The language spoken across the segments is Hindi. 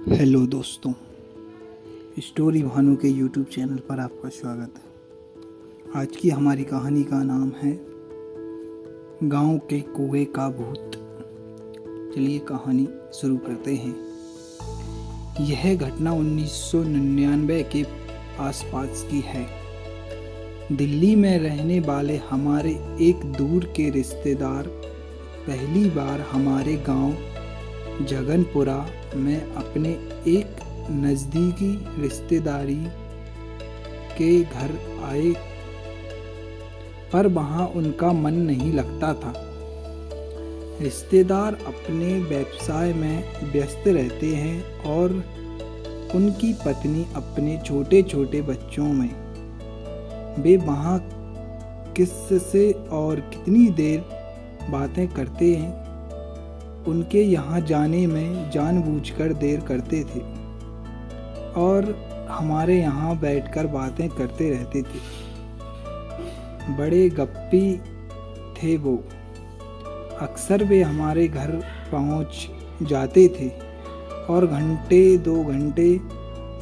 हेलो दोस्तों, स्टोरी भानु के यूट्यूब चैनल पर आपका स्वागत है। आज की हमारी कहानी का नाम है गांव के कुएं का भूत। चलिए कहानी शुरू करते हैं। यह घटना 1999 के आसपास की है। दिल्ली में रहने वाले हमारे एक दूर के रिश्तेदार पहली बार हमारे गांव जगनपुरा में अपने एक नज़दीकी रिश्तेदारी के घर आए, पर वहाँ उनका मन नहीं लगता था। रिश्तेदार अपने व्यवसाय में व्यस्त रहते हैं और उनकी पत्नी अपने छोटे छोटे बच्चों में। वे वहाँ किससे और कितनी देर बातें करते हैं, उनके यहाँ जाने में जानबूझकर देर करते थे और हमारे यहाँ बैठकर बातें करते रहते थे। बड़े गप्पी थे वो। अक्सर वे हमारे घर पहुँच जाते थे और घंटे 2 घंटे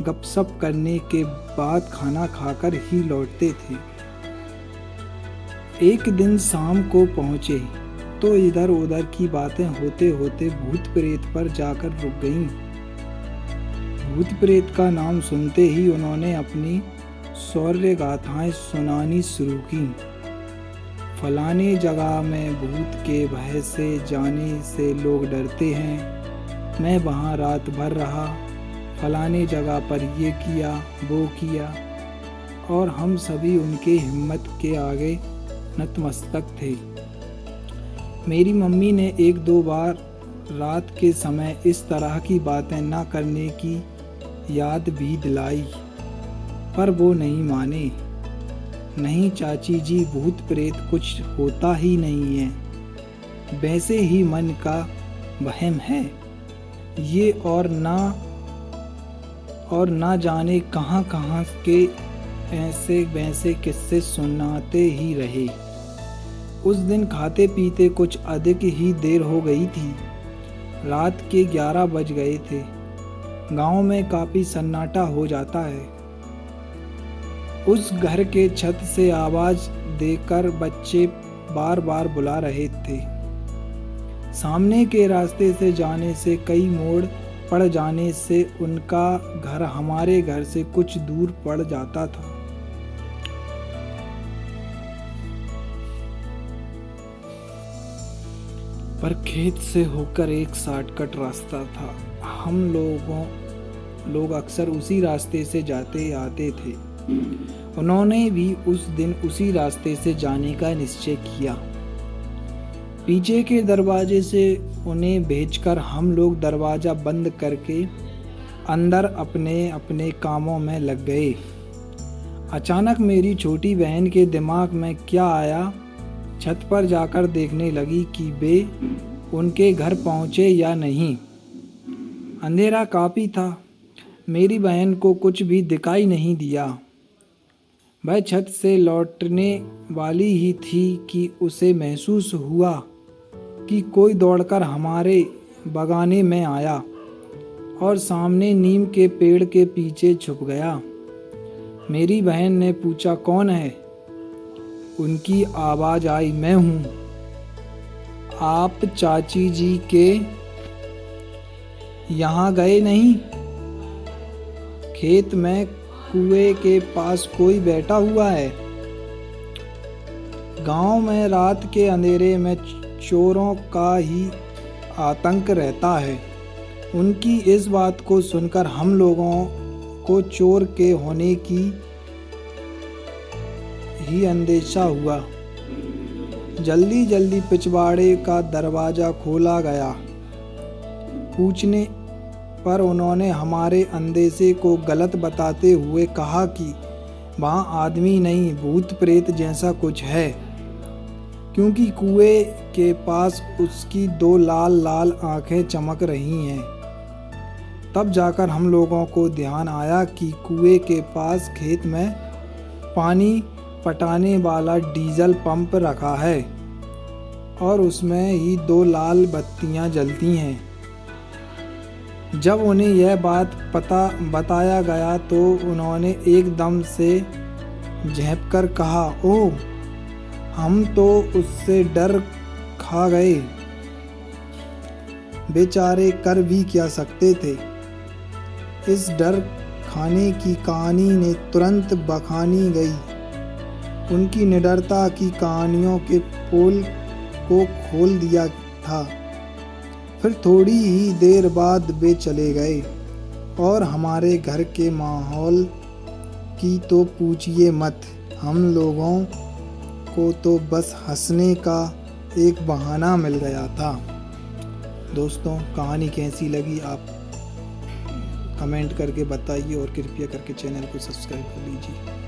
गपशप करने के बाद खाना खाकर ही लौटते थे। एक दिन शाम को पहुँचे तो इधर उधर की बातें होते होते भूत प्रेत पर जाकर रुक गईं। भूत प्रेत का नाम सुनते ही उन्होंने अपनी शौर्य गाथाएं सुनानी शुरू की। फलाने जगह में भूत के भय से जाने से लोग डरते हैं। मैं वहाँ रात भर रहा, फलाने जगह पर ये किया वो किया, और हम सभी उनके हिम्मत के आगे नतमस्तक थे। मेरी मम्मी ने 1-2 बार रात के समय इस तरह की बातें न करने की याद भी दिलाई, पर वो नहीं माने। नहीं चाची जी, भूत प्रेत कुछ होता ही नहीं है, वैसे ही मन का वहम है ये, और ना जाने कहाँ कहाँ के ऐसे वैसे किस्से सुनाते ही रहे। उस दिन खाते पीते कुछ अधिक ही देर हो गई थी। रात के 11 बज गए थे। गांव में काफ़ी सन्नाटा हो जाता है। उस घर के छत से आवाज़ देकर बच्चे बार बार बुला रहे थे। सामने के रास्ते से जाने से कई मोड़ पड़ जाने से उनका घर हमारे घर से कुछ दूर पड़ जाता था। पर खेत से होकर एक शॉर्टकट रास्ता था। हम लोग अक्सर उसी रास्ते से जाते आते थे। उन्होंने भी उस दिन उसी रास्ते से जाने का निश्चय किया। पीछे के दरवाजे से उन्हें भेजकर हम लोग दरवाज़ा बंद करके अंदर अपने अपने कामों में लग गए। अचानक मेरी छोटी बहन के दिमाग में क्या आया, छत पर जाकर देखने लगी कि वे उनके घर पहुँचे या नहीं। अंधेरा काफ़ी था। मेरी बहन को कुछ भी दिखाई नहीं दिया। वह छत से लौटने वाली ही थी कि उसे महसूस हुआ कि कोई दौड़कर हमारे बगाने में आया और सामने नीम के पेड़ के पीछे छुप गया। मेरी बहन ने पूछा, कौन है? उनकी आवाज़ आई, मैं हूँ। आप चाची जी के यहाँ गए नहीं? खेत में कुएं के पास कोई बैठा हुआ है। गांव में रात के अंधेरे में चोरों का ही आतंक रहता है। उनकी इस बात को सुनकर हम लोगों को चोर के होने की ही अंदेशा हुआ। जल्दी जल्दी पिछवाड़े का दरवाज़ा खोला गया। पूछने पर उन्होंने हमारे अंदेशे को गलत बताते हुए कहा कि वहाँ आदमी नहीं, भूत प्रेत जैसा कुछ है, क्योंकि कुएं के पास उसकी 2 लाल लाल आंखें चमक रही हैं। तब जाकर हम लोगों को ध्यान आया कि कुएं के पास खेत में पानी पटाने वाला डीजल पंप रखा है और उसमें ही 2 लाल बत्तियां जलती हैं। जब उन्हें यह बात बताया गया तो उन्होंने एकदम से झेंपकर कहा, ओह, हम तो उससे डर खा गए। बेचारे कर भी क्या सकते थे। इस डर खाने की कहानी ने तुरंत बखानी गई। उनकी निडरता की कहानियों के पोल को खोल दिया था। फिर थोड़ी ही देर बाद वे चले गए और हमारे घर के माहौल की तो पूछिए मत। हम लोगों को तो बस हंसने का एक बहाना मिल गया था। दोस्तों, कहानी कैसी लगी आप कमेंट करके बताइए और कृपया करके चैनल को सब्सक्राइब कर लीजिए।